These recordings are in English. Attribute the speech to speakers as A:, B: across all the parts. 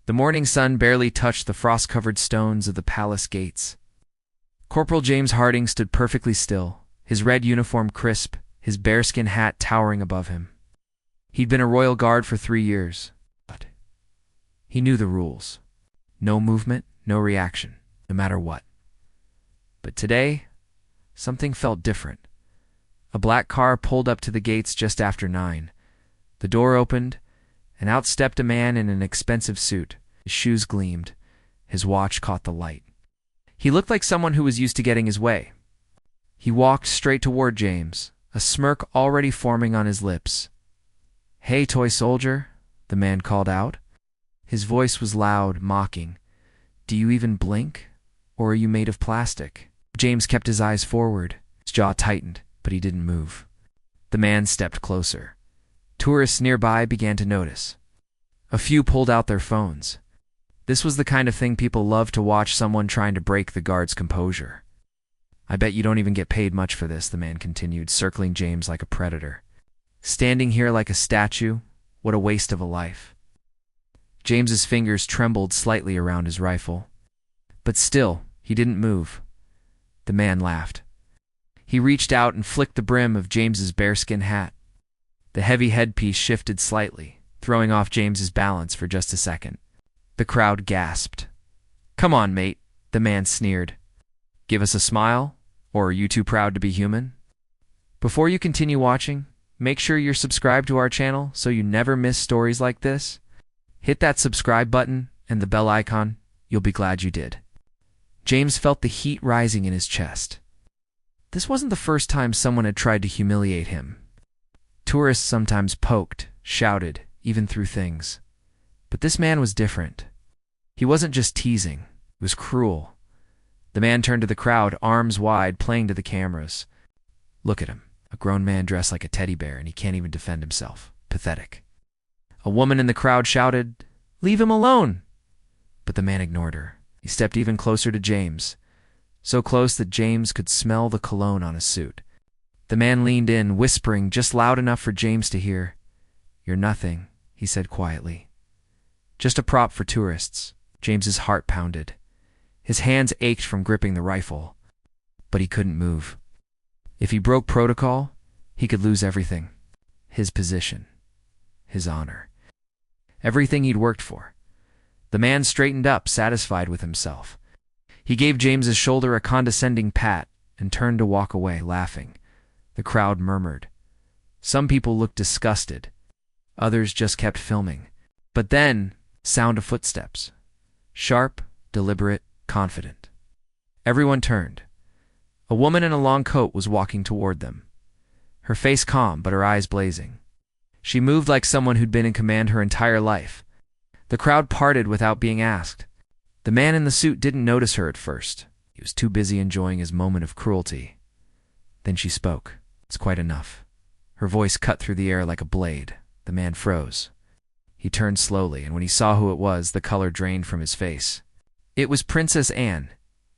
A: The morning sun barely touched the frost-covered stones of the palace gates. Corporal James Harding stood perfectly still, his red uniform crisp, his bearskin hat towering above him. He'd been a royal guard for 3 years, but he knew the rules. No movement, no reaction, no matter what. But today, something felt different. A black car pulled up to the gates just after 9. The door opened, and out stepped a man in an expensive suit. His shoes gleamed. His watch caught the light. He looked like someone who was used to getting his way. He walked straight toward James, a smirk already forming on his lips. "Hey, toy soldier," the man called out. His voice was loud, mocking. "Do you even blink? Or are you made of plastic?" James kept his eyes forward. His jaw tightened, but he didn't move. The man stepped closer. Tourists nearby began to notice. A few pulled out their phones. This was the kind of thing people love to watch, someone trying to break the guard's composure. "I bet you don't even get paid much for this," the man continued, circling James like a predator. "Standing here like a statue, what a waste of a life." James's fingers trembled slightly around his rifle. But still, he didn't move. The man laughed. He reached out and flicked the brim of James's bearskin hat. The heavy headpiece shifted slightly, throwing off James's balance for just a second. The crowd gasped. "Come on, mate," the man sneered. "Give us a smile? Or are you too proud to be human?" Before you continue watching, make sure you're subscribed to our channel so you never miss stories like this. Hit that subscribe button and the bell icon. You'll be glad you did. James felt the heat rising in his chest. This wasn't the first time someone had tried to humiliate him. Tourists sometimes poked, shouted, even threw things. But this man was different. He wasn't just teasing, he was cruel. The man turned to the crowd, arms wide, playing to the cameras. "Look at him, a grown man dressed like a teddy bear, and he can't even defend himself. Pathetic." A woman in the crowd shouted, "Leave him alone!" But the man ignored her. He stepped even closer to James, so close that James could smell the cologne on his suit. The man leaned in, whispering just loud enough for James to hear. "You're nothing," he said quietly. "Just a prop for tourists." James's heart pounded. His hands ached from gripping the rifle, but he couldn't move. If he broke protocol, he could lose everything. His position, his honor, everything he'd worked for. The man straightened up, satisfied with himself. He gave James's shoulder a condescending pat and turned to walk away, laughing. The crowd murmured. Some people looked disgusted. Others just kept filming. But then, sound of footsteps. Sharp, deliberate, confident. Everyone turned. A woman in a long coat was walking toward them. Her face calm, but her eyes blazing. She moved like someone who'd been in command her entire life. The crowd parted without being asked. The man in the suit didn't notice her at first. He was too busy enjoying his moment of cruelty. Then she spoke. "It's quite enough." Her voice cut through the air like a blade. The man froze. He turned slowly, and when he saw who it was, the color drained from his face. It was Princess Anne,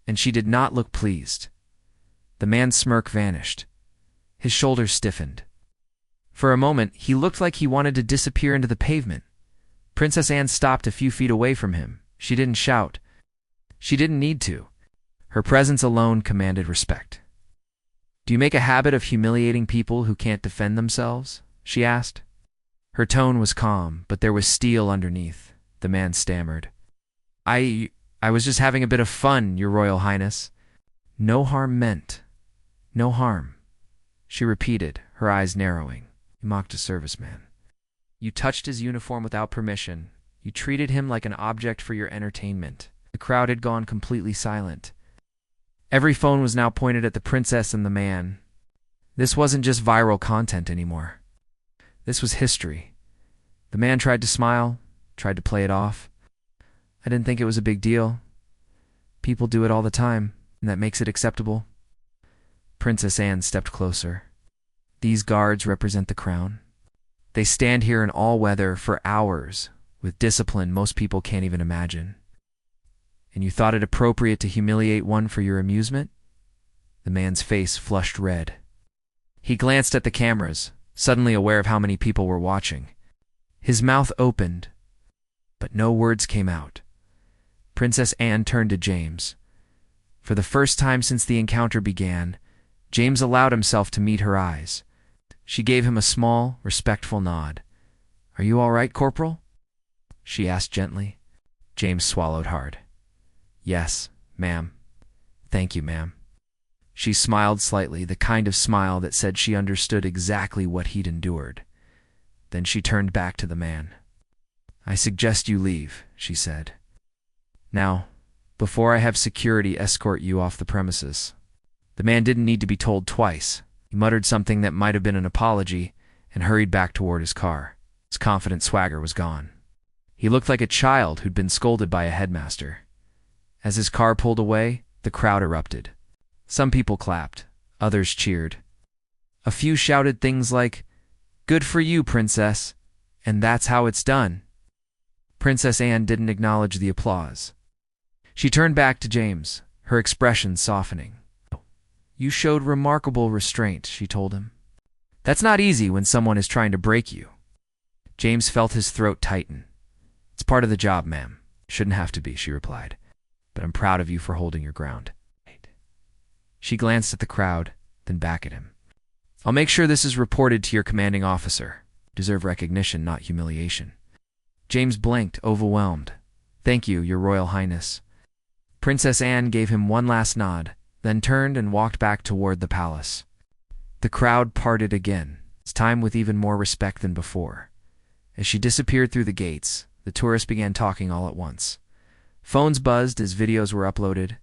A: and she did not look pleased. The man's smirk vanished. His shoulders stiffened. For a moment, he looked like he wanted to disappear into the pavement. Princess Anne stopped a few feet away from him. She didn't shout. She didn't need to. Her presence alone commanded respect. "Do you make a habit of humiliating people who can't defend themselves?" she asked. Her tone was calm, but there was steel underneath. The man stammered. I was just having a bit of fun, Your Royal Highness." "No harm meant. No harm," she repeated, her eyes narrowing. "You mocked a serviceman. You touched his uniform without permission. You treated him like an object for your entertainment." The crowd had gone completely silent. Every phone was now pointed at the princess and the man. This wasn't just viral content anymore. This was history. The man tried to smile, tried to play it off. "I didn't think it was a big deal. People do it all the time, and that makes it acceptable." Princess Anne stepped closer. "These guards represent the crown. They stand here in all weather for hours, with discipline most people can't even imagine. And you thought it appropriate to humiliate one for your amusement?" The man's face flushed red. He glanced at the cameras, suddenly aware of how many people were watching. His mouth opened, but no words came out. Princess Anne turned to James. For the first time since the encounter began, James allowed himself to meet her eyes. She gave him a small, respectful nod. "Are you all right, Corporal?" she asked gently. James swallowed hard. "Yes, ma'am. Thank you, ma'am." She smiled slightly, the kind of smile that said she understood exactly what he'd endured. Then she turned back to the man. "I suggest you leave," she said. "Now, before I have security escort you off the premises." The man didn't need to be told twice. He muttered something that might have been an apology and hurried back toward his car. His confident swagger was gone. He looked like a child who'd been scolded by a headmaster. As his car pulled away, the crowd erupted. Some people clapped, others cheered. A few shouted things like, "Good for you, Princess," and "That's how it's done." Princess Anne didn't acknowledge the applause. She turned back to James, her expression softening. "You showed remarkable restraint," she told him. "That's not easy when someone is trying to break you." James felt his throat tighten. "It's part of the job, ma'am. Shouldn't have to be," she replied. "But I'm proud of you for holding your ground." She glanced at the crowd, then back at him. "I'll make sure this is reported to your commanding officer. Deserve recognition, not humiliation." James blinked, overwhelmed. "Thank you, Your Royal Highness." Princess Anne gave him one last nod, then turned and walked back toward the palace. The crowd parted again, this time with even more respect than before. As she disappeared through the gates, the tourists began talking all at once. Phones buzzed as videos were uploaded.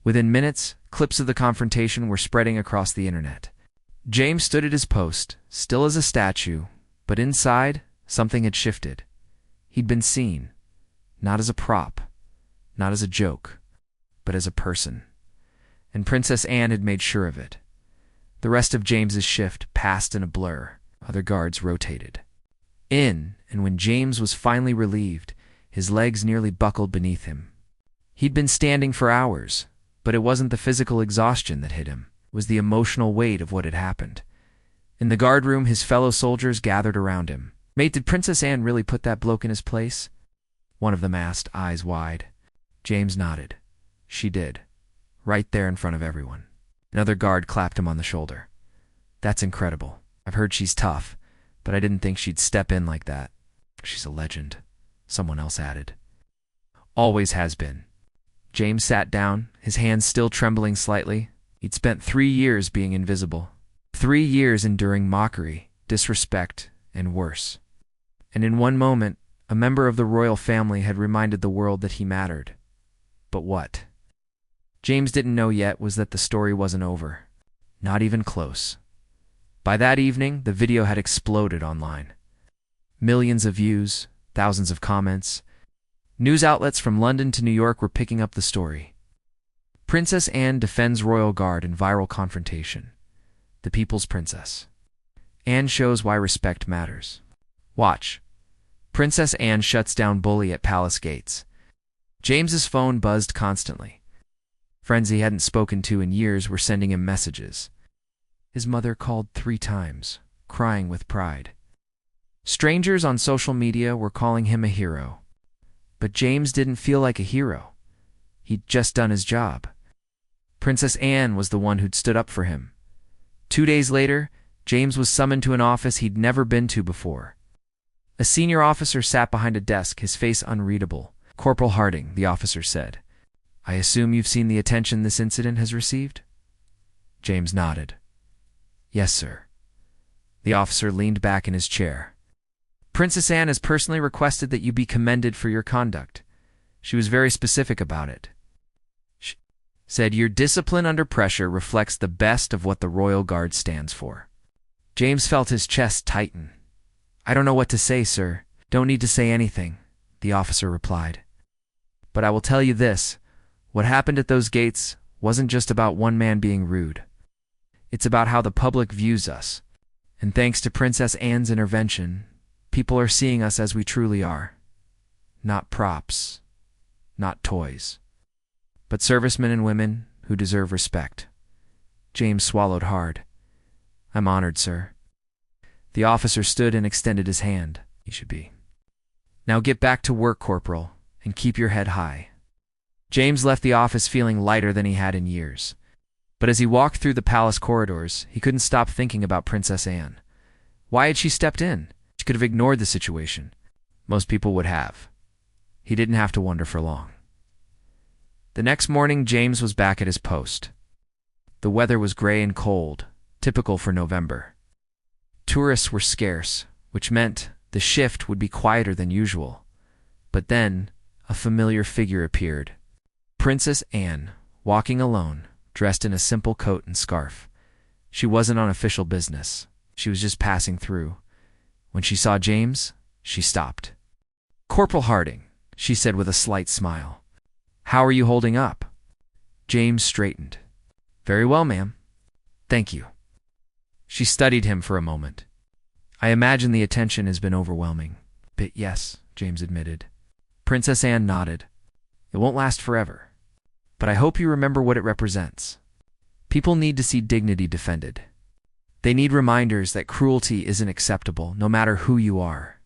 A: Within minutes, clips of the confrontation were spreading across the internet. James stood at his post, still as a statue, but inside, something had shifted. He'd been seen, not as a prop, not as a joke, but as a person. And Princess Anne had made sure of it. The rest of James's shift passed in a blur. Other guards rotated. And when James was finally relieved, his legs nearly buckled beneath him. He'd been standing for hours, but it wasn't the physical exhaustion that hit him. It was the emotional weight of what had happened. In the guard room, his fellow soldiers gathered around him. "Mate, did Princess Anne really put that bloke in his place?" one of them asked, eyes wide. James nodded. "She did. Right there in front of everyone." Another guard clapped him on the shoulder. "That's incredible. I've heard she's tough, but I didn't think she'd step in like that." "She's a legend," someone else added. "Always has been." James sat down, his hands still trembling slightly. He'd spent 3 years being invisible. 3 years enduring mockery, disrespect, and worse. And in one moment, a member of the royal family had reminded the world that he mattered. But what? James didn't know yet was that the story wasn't over. Not even close. By that evening, the video had exploded online. Millions of views, thousands of comments. News outlets from London to New York were picking up the story. Princess Anne defends royal guard in viral confrontation. The people's princess. Anne shows why respect matters. Watch. Princess Anne shuts down bully at palace gates. James's phone buzzed constantly. Friends he hadn't spoken to in years were sending him messages. His mother called 3 times, crying with pride. Strangers on social media were calling him a hero. But James didn't feel like a hero. He'd just done his job. Princess Anne was the one who'd stood up for him. 2 days later, James was summoned to an office he'd never been to before. A senior officer sat behind a desk, his face unreadable. "Corporal Harding," the officer said. "I assume you've seen the attention this incident has received?" James nodded. "Yes, sir." The officer leaned back in his chair. "Princess Anne has personally requested that you be commended for your conduct. She was very specific about it. She said your discipline under pressure reflects the best of what the Royal Guard stands for." James felt his chest tighten. "I don't know what to say, sir." "Don't need to say anything," the officer replied. "But I will tell you this. What happened at those gates wasn't just about one man being rude. It's about how the public views us. And thanks to Princess Anne's intervention, people are seeing us as we truly are. Not props, not toys, but servicemen and women who deserve respect." James swallowed hard. "I'm honored, sir." The officer stood and extended his hand. "He should be." Now get back to work, Corporal, and keep your head high. James left the office feeling lighter than he had in years. But as he walked through the palace corridors, he couldn't stop thinking about Princess Anne. Why had she stepped in? She could have ignored the situation. Most people would have. He didn't have to wonder for long. The next morning, James was back at his post. The weather was gray and cold, typical for November. Tourists were scarce, which meant the shift would be quieter than usual. But then, a familiar figure appeared. Princess Anne, walking alone, dressed in a simple coat and scarf. She wasn't on official business. She was just passing through. When she saw James, she stopped. "Corporal Harding," she said with a slight smile. "How are you holding up?" James straightened. "Very well, ma'am. Thank you." She studied him for a moment. "I imagine the attention has been overwhelming." "Bit, yes," James admitted. Princess Anne nodded. "It won't last forever. But I hope you remember what it represents. People need to see dignity defended. They need reminders that cruelty isn't acceptable, no matter who you are."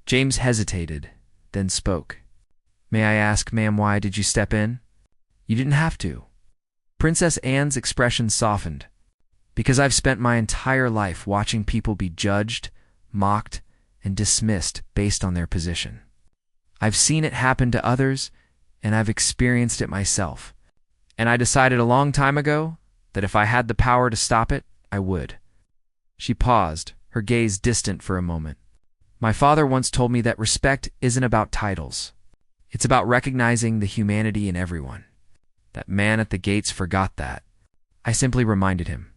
A: James hesitated, then spoke. "May I ask, ma'am, why did you step in?" "You didn't have to." Princess Anne's expression softened. "Because I've spent my entire life watching people be judged, mocked, and dismissed based on their position. I've seen it happen to others, and I've experienced it myself. And I decided a long time ago that if I had the power to stop it, I would." She paused, her gaze distant for a moment. "My father once told me that respect isn't about titles. It's about recognizing the humanity in everyone. That man at the gates forgot that. I simply reminded him."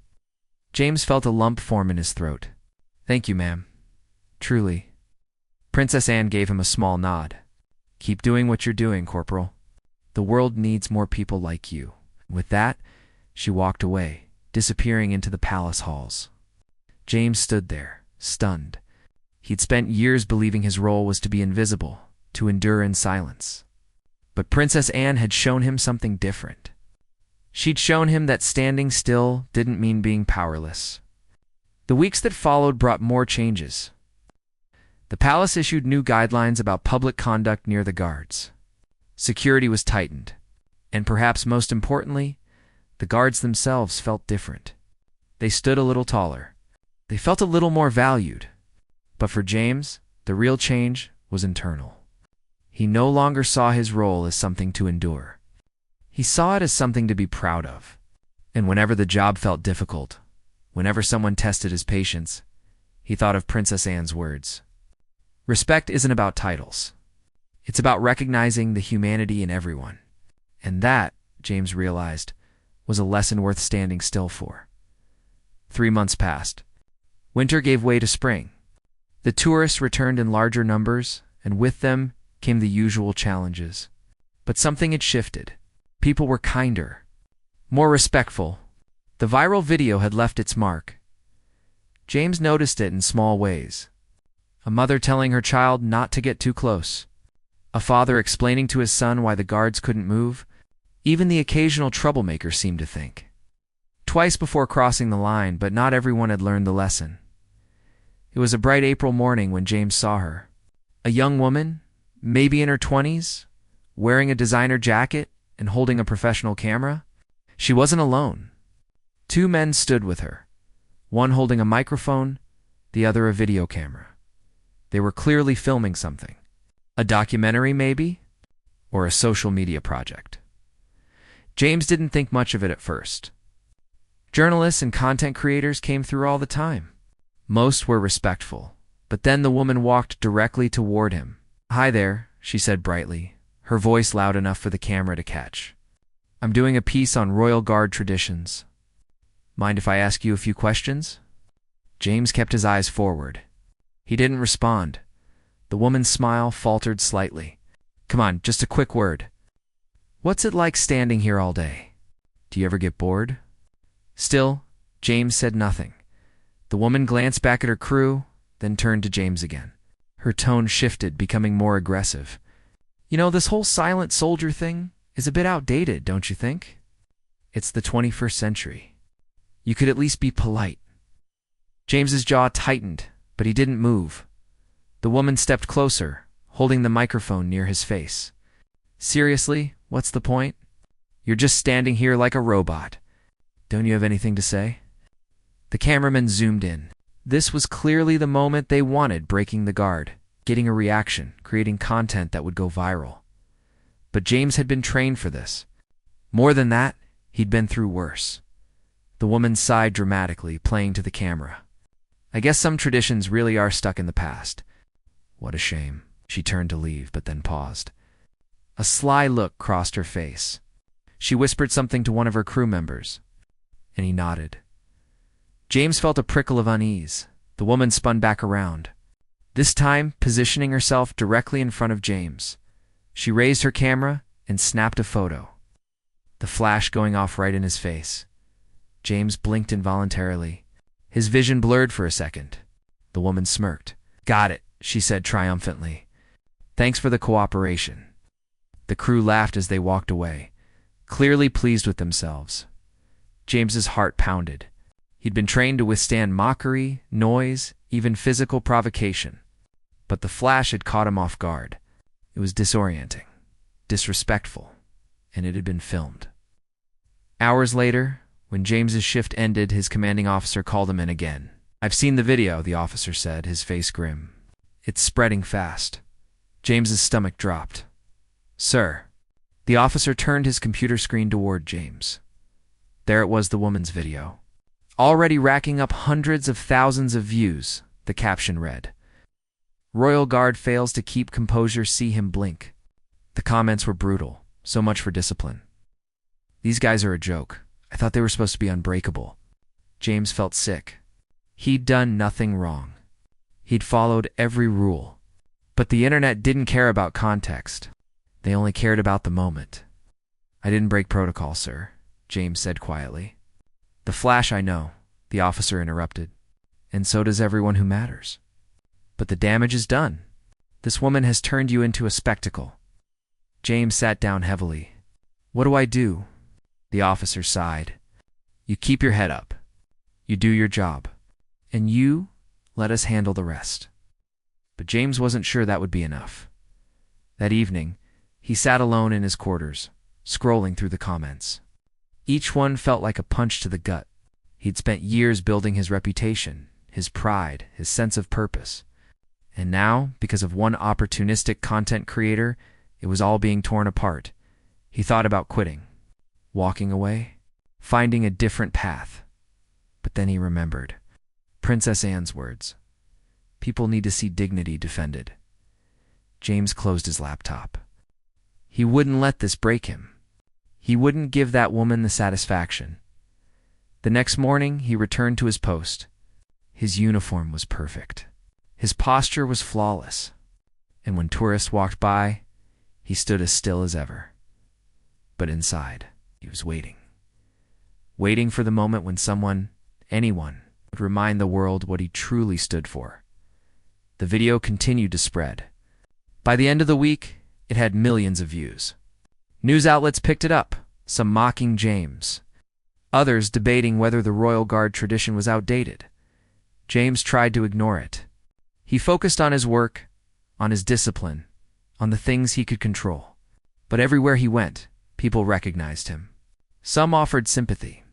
A: James felt a lump form in his throat. "Thank you, ma'am. Truly." Princess Anne gave him a small nod. "Keep doing what you're doing, Corporal. The world needs more people like you." With that, she walked away, disappearing into the palace halls. James stood there, stunned. He'd spent years believing his role was to be invisible, to endure in silence. But Princess Anne had shown him something different. She'd shown him that standing still didn't mean being powerless. The weeks that followed brought more changes. The palace issued new guidelines about public conduct near the guards. Security was tightened, and perhaps most importantly, the guards themselves felt different. They stood a little taller. They felt a little more valued. But for James, the real change was internal. He no longer saw his role as something to endure. He saw it as something to be proud of. And whenever the job felt difficult, whenever someone tested his patience, he thought of Princess Anne's words. Respect isn't about titles. It's about recognizing the humanity in everyone. And that, James realized, was a lesson worth standing still for. 3 months passed. Winter gave way to spring. The tourists returned in larger numbers, and with them came the usual challenges. But something had shifted. People were kinder, more respectful. The viral video had left its mark. James noticed it in small ways. A mother telling her child not to get too close. A father explaining to his son why the guards couldn't move. Even the occasional troublemaker seemed to think. Twice before crossing the line, but not everyone had learned the lesson. It was a bright April morning when James saw her. A young woman, maybe in her 20s, wearing a designer jacket and holding a professional camera. She wasn't alone. 2 men stood with her, one holding a microphone, the other a video camera. They were clearly filming something. A documentary, maybe? Or a social media project. James didn't think much of it at first. Journalists and content creators came through all the time. Most were respectful, but then the woman walked directly toward him. "Hi there," she said brightly, her voice loud enough for the camera to catch. "I'm doing a piece on Royal Guard traditions. Mind if I ask you a few questions?" James kept his eyes forward. He didn't respond. The woman's smile faltered slightly. "Come on, just a quick word. What's it like standing here all day? Do you ever get bored?" Still, James said nothing. The woman glanced back at her crew, then turned to James again. Her tone shifted, becoming more aggressive. "You know, this whole silent soldier thing is a bit outdated, don't you think? It's the 21st century. You could at least be polite." James's jaw tightened, but he didn't move. The woman stepped closer, holding the microphone near his face. "Seriously, what's the point? You're just standing here like a robot. Don't you have anything to say?" The cameraman zoomed in. This was clearly the moment they wanted, breaking the guard, getting a reaction, creating content that would go viral. But James had been trained for this. More than that, he'd been through worse. The woman sighed dramatically, playing to the camera. "I guess some traditions really are stuck in the past. What a shame." She turned to leave, but then paused. A sly look crossed her face. She whispered something to one of her crew members, and he nodded. James felt a prickle of unease. The woman spun back around, this time positioning herself directly in front of James. She raised her camera and snapped a photo, the flash going off right in his face. James blinked involuntarily. His vision blurred for a second. The woman smirked. "Got it," she said triumphantly. "Thanks for the cooperation." The crew laughed as they walked away, clearly pleased with themselves. James's heart pounded. He'd been trained to withstand mockery, noise, even physical provocation. But the flash had caught him off guard. It was disorienting, disrespectful, and it had been filmed. Hours later, when James's shift ended, his commanding officer called him in again. "I've seen the video," the officer said, his face grim. "It's spreading fast." James's stomach dropped. "Sir." The officer turned his computer screen toward James. There it was, the woman's video. "Already racking up hundreds of thousands of views," the caption read. "Royal Guard fails to keep composure, see him blink." The comments were brutal. So much for discipline. "These guys are a joke. I thought they were supposed to be unbreakable." James felt sick. He'd done nothing wrong. He'd followed every rule. But the internet didn't care about context. They only cared about the moment. "I didn't break protocol, sir," James said quietly. "The flash, I know," the officer interrupted. "And so does everyone who matters. But the damage is done. This woman has turned you into a spectacle." James sat down heavily. "What do I do?" The officer sighed. "You keep your head up. You do your job. And you let us handle the rest." But James wasn't sure that would be enough. That evening, he sat alone in his quarters, scrolling through the comments. Each one felt like a punch to the gut. He'd spent years building his reputation, his pride, his sense of purpose. And now, because of one opportunistic content creator, it was all being torn apart. He thought about quitting, walking away, finding a different path. But then he remembered Princess Anne's words. People need to see dignity defended. James closed his laptop. He wouldn't let this break him. He wouldn't give that woman the satisfaction. The next morning, he returned to his post. His uniform was perfect. His posture was flawless. And when tourists walked by, he stood as still as ever. But inside, he was waiting. Waiting for the moment when someone, anyone, would remind the world what he truly stood for. The video continued to spread. By the end of the week, it had millions of views. News outlets picked it up, some mocking James, others debating whether the Royal Guard tradition was outdated. James tried to ignore it. He focused on his work, on his discipline, on the things he could control. But everywhere he went, people recognized him. Some offered sympathy.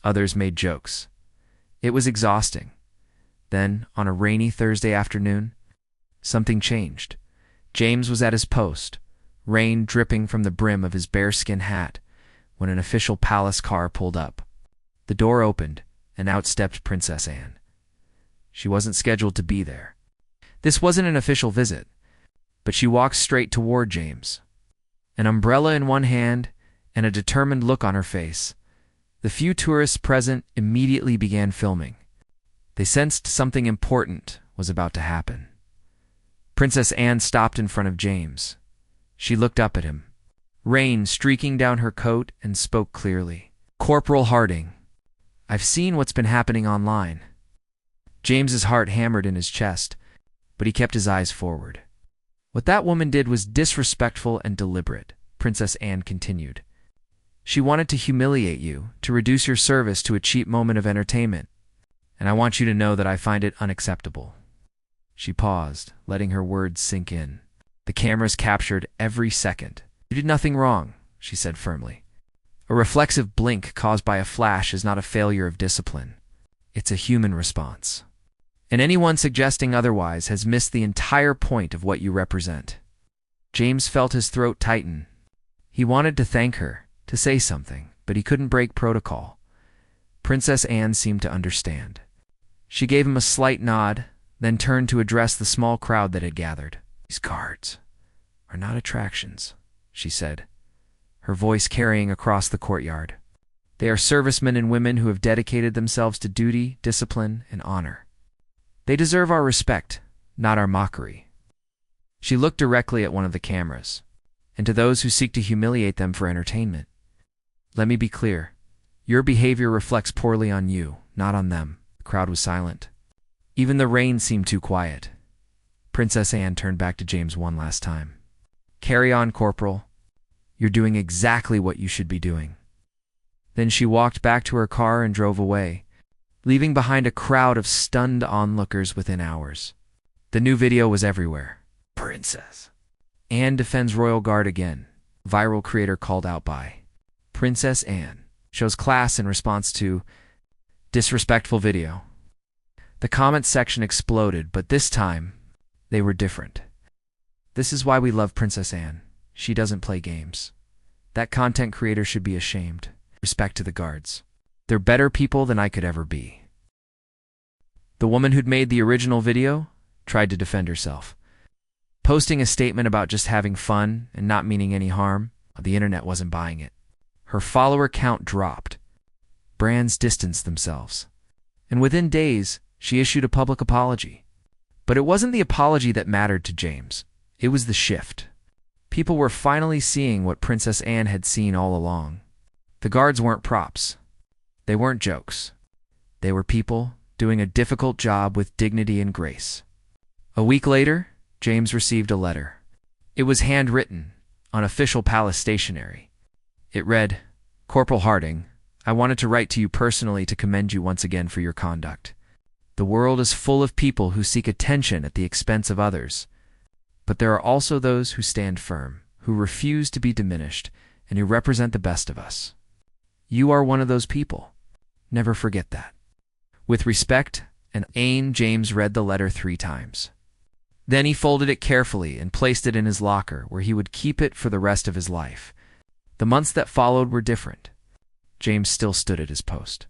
A: Others made jokes. It was exhausting. Then, on a rainy Thursday afternoon, something changed. James was at his post, rain dripping from the brim of his bearskin hat, when an official palace car pulled up. The door opened, and out stepped Princess Anne. She wasn't scheduled to be there. This wasn't an official visit, but she walked straight toward James, an umbrella in one hand and a determined look on her face. The few tourists present immediately began filming. They sensed something important was about to happen. Princess Anne stopped in front of James. She looked up at him, rain streaking down her coat, and spoke clearly. "Corporal Harding, I've seen what's been happening online." James's heart hammered in his chest, but he kept his eyes forward. "What that woman did was disrespectful and deliberate," Princess Anne continued. "She wanted to humiliate you, to reduce your service to a cheap moment of entertainment. And I want you to know that I find it unacceptable." She paused, letting her words sink in. The cameras captured every second. "You did nothing wrong," she said firmly. "A reflexive blink caused by a flash is not a failure of discipline. It's a human response. And anyone suggesting otherwise has missed the entire point of what you represent." James felt his throat tighten. He wanted to thank her, to say something, but he couldn't break protocol. Princess Anne seemed to understand. She gave him a slight nod, then turned to address the small crowd that had gathered. "These guards are not attractions," she said, her voice carrying across the courtyard. "They are servicemen and women who have dedicated themselves to duty, discipline, and honor. They deserve our respect, not our mockery." She looked directly at one of the cameras, and to those who seek to humiliate them for entertainment. "Let me be clear. Your behavior reflects poorly on you, not on them." The crowd was silent. Even the rain seemed too quiet. Princess Anne turned back to James one last time. "Carry on, Corporal. You're doing exactly what you should be doing." Then she walked back to her car and drove away, leaving behind a crowd of stunned onlookers within hours. The new video was everywhere. "Princess Anne defends Royal Guard again," viral creator called out by. "Princess Anne shows class in response to disrespectful video." The comments section exploded, but this time, they were different. "This is why we love Princess Anne. She doesn't play games. That content creator should be ashamed. Respect to the guards. They're better people than I could ever be." The woman who'd made the original video tried to defend herself. Posting a statement about just having fun and not meaning any harm, the internet wasn't buying it. Her follower count dropped. Brands distanced themselves. And within days, she issued a public apology. But it wasn't the apology that mattered to James. It was the shift. People were finally seeing what Princess Anne had seen all along. The guards weren't props. They weren't jokes. They were people doing a difficult job with dignity and grace. A week later, James received a letter. It was handwritten on official palace stationery. It read, "Corporal Harding, I wanted to write to you personally to commend you once again for your conduct. The world is full of people who seek attention at the expense of others. But there are also those who stand firm, who refuse to be diminished, and who represent the best of us. You are one of those people. Never forget that." With respect and aim, James read the letter 3 times. Then he folded it carefully and placed it in his locker, where he would keep it for the rest of his life. The months that followed were different. James still stood at his post.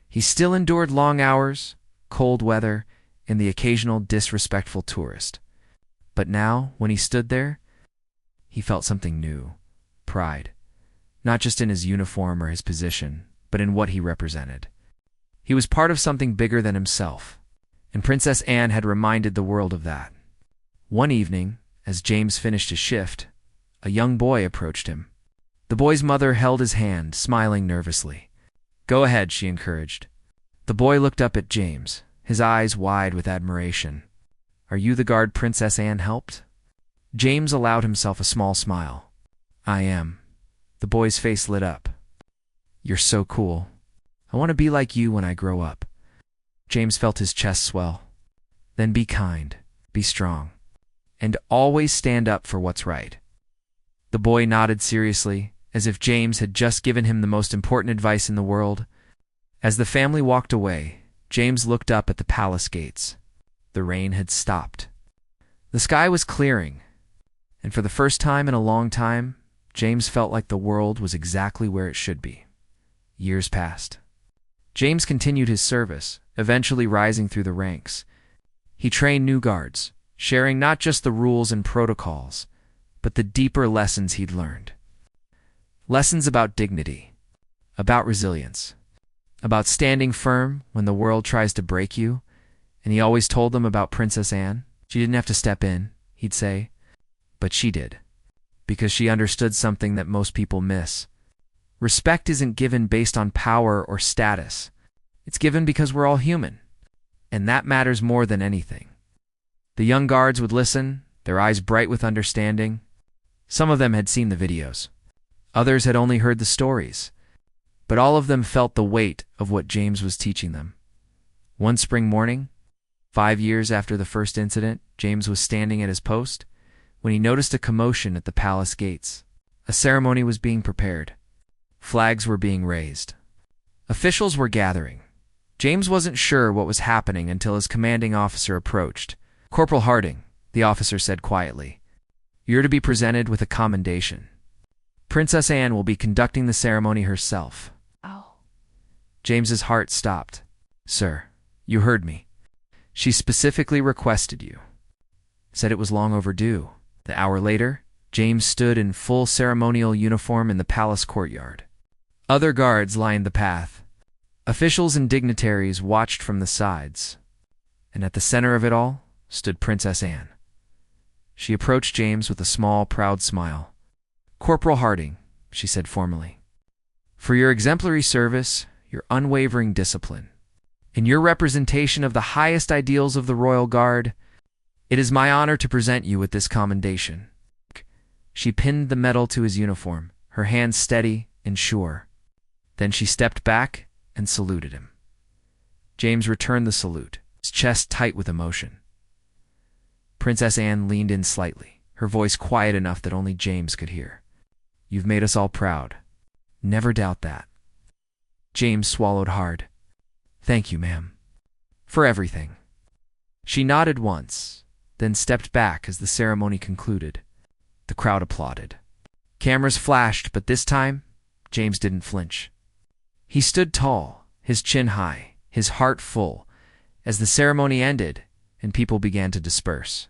A: He still endured long hours, cold weather, and the occasional disrespectful tourist. But now, when he stood there, he felt something new. Pride. Not just in his uniform or his position, but in what he represented. He was part of something bigger than himself, and Princess Anne had reminded the world of that. One evening, as James finished his shift, a young boy approached him. The boy's mother held his hand, smiling nervously. "Go ahead," she encouraged. The boy looked up at James, his eyes wide with admiration. "Are you the guard Princess Anne helped?" James allowed himself a small smile. "I am." The boy's face lit up. "You're so cool. I want to be like you when I grow up." James felt his chest swell. "Then be kind, be strong, and always stand up for what's right." The boy nodded seriously, as if James had just given him the most important advice in the world. As the family walked away, James looked up at the palace gates. The rain had stopped. The sky was clearing, and for the first time in a long time, James felt like the world was exactly where it should be. Years passed. James continued his service, eventually rising through the ranks. He trained new guards, sharing not just the rules and protocols, but the deeper lessons he'd learned. Lessons about dignity, about resilience, about standing firm when the world tries to break you. And he always told them about Princess Anne. She didn't have to step in, he'd say, but she did, because she understood something that most people miss. Respect isn't given based on power or status. It's given because we're all human, and that matters more than anything. The young guards would listen, their eyes bright with understanding. Some of them had seen the videos. Others had only heard the stories. But all of them felt the weight of what James was teaching them. One spring morning, 5 years after the first incident, James was standing at his post when he noticed a commotion at the palace gates. A ceremony was being prepared. Flags were being raised. Officials were gathering. James wasn't sure what was happening until his commanding officer approached. "Corporal Harding," the officer said quietly, "you're to be presented with a commendation. Princess Anne will be conducting the ceremony herself."
B: Oh.
A: James's heart stopped. "Sir, you heard me. She specifically requested you. Said it was long overdue." The hour later, James stood in full ceremonial uniform in the palace courtyard. Other guards lined the path. Officials and dignitaries watched from the sides. And at the center of it all stood Princess Anne. She approached James with a small, proud smile. "Corporal Harding," she said formally, "for your exemplary service, your unwavering discipline, and your representation of the highest ideals of the Royal Guard, it is my honor to present you with this commendation." She pinned the medal to his uniform, her hand steady and sure. Then she stepped back and saluted him. James returned the salute, his chest tight with emotion. Princess Anne leaned in slightly, her voice quiet enough that only James could hear. "You've made us all proud. Never doubt that." James swallowed hard. "Thank you, ma'am, for everything." She nodded once, then stepped back as the ceremony concluded. The crowd applauded. Cameras flashed, but this time, James didn't flinch. He stood tall, his chin high, his heart full, as the ceremony ended and people began to disperse.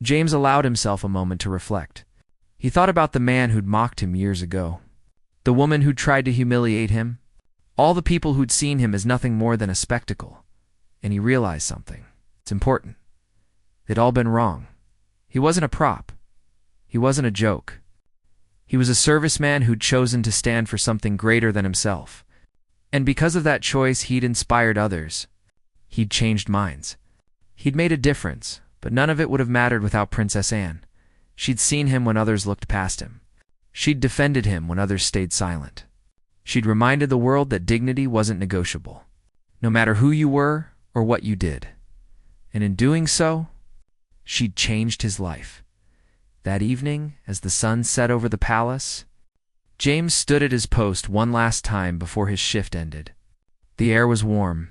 A: James allowed himself a moment to reflect. He thought about the man who'd mocked him years ago, the woman who'd tried to humiliate him, all the people who'd seen him as nothing more than a spectacle. And he realized something. It's important. They'd all been wrong. He wasn't a prop. He wasn't a joke. He was a serviceman who'd chosen to stand for something greater than himself. And because of that choice, he'd inspired others. He'd changed minds. He'd made a difference, but none of it would have mattered without Princess Anne. She'd seen him when others looked past him. She'd defended him when others stayed silent. She'd reminded the world that dignity wasn't negotiable, no matter who you were or what you did. And in doing so, she'd changed his life. That evening, as the sun set over the palace, James stood at his post one last time before his shift ended. The air was warm.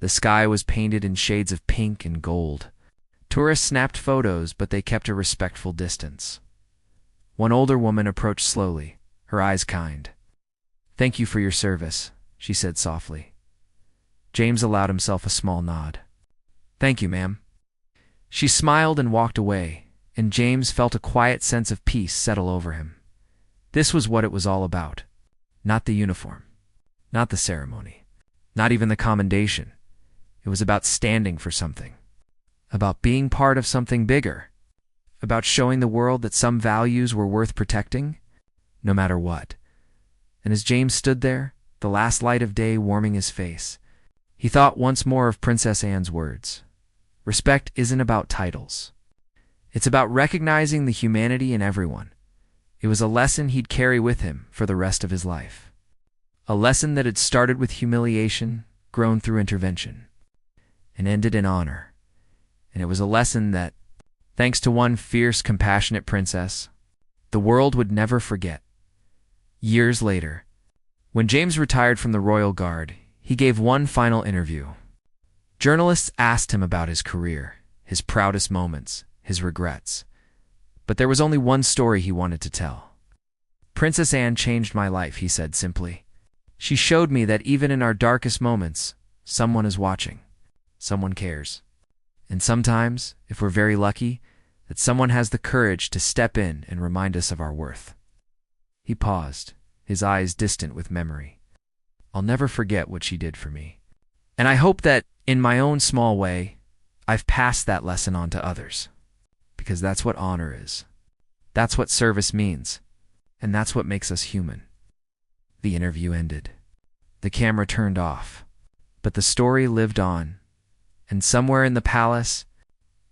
A: The sky was painted in shades of pink and gold. Tourists snapped photos, but they kept a respectful distance. One older woman approached slowly, her eyes kind. "Thank you for your service," she said softly. James allowed himself a small nod. "Thank you, ma'am." She smiled and walked away, and James felt a quiet sense of peace settle over him. This was what it was all about. Not the uniform, not the ceremony, not even the commendation. It was about standing for something, about being part of something bigger, about showing the world that some values were worth protecting, no matter what. And as James stood there, the last light of day warming his face, he thought once more of Princess Anne's words. Respect isn't about titles. It's about recognizing the humanity in everyone. It was a lesson he'd carry with him for the rest of his life. A lesson that had started with humiliation, grown through intervention, and ended in honor. And it was a lesson that, thanks to one fierce, compassionate princess, the world would never forget. Years later, when James retired from the Royal Guard, he gave one final interview. Journalists asked him about his career, his proudest moments, his regrets. But there was only one story he wanted to tell. "Princess Anne changed my life," he said simply. "She showed me that even in our darkest moments, someone is watching, someone cares. And sometimes, if we're very lucky, that someone has the courage to step in and remind us of our worth." He paused, his eyes distant with memory. "I'll never forget what she did for me. And I hope that, in my own small way, I've passed that lesson on to others. Because that's what honor is. That's what service means. And that's what makes us human." The interview ended. The camera turned off. But the story lived on. And somewhere in the palace,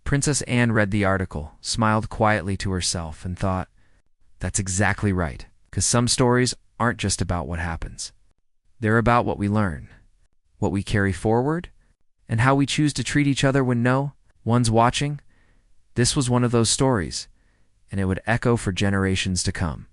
A: Princess Anne read the article, smiled quietly to herself, and thought, "That's exactly right. Because some stories aren't just about what happens. They're about what we learn, what we carry forward, and how we choose to treat each other when no one's watching." This was one of those stories. and it would echo for generations to come.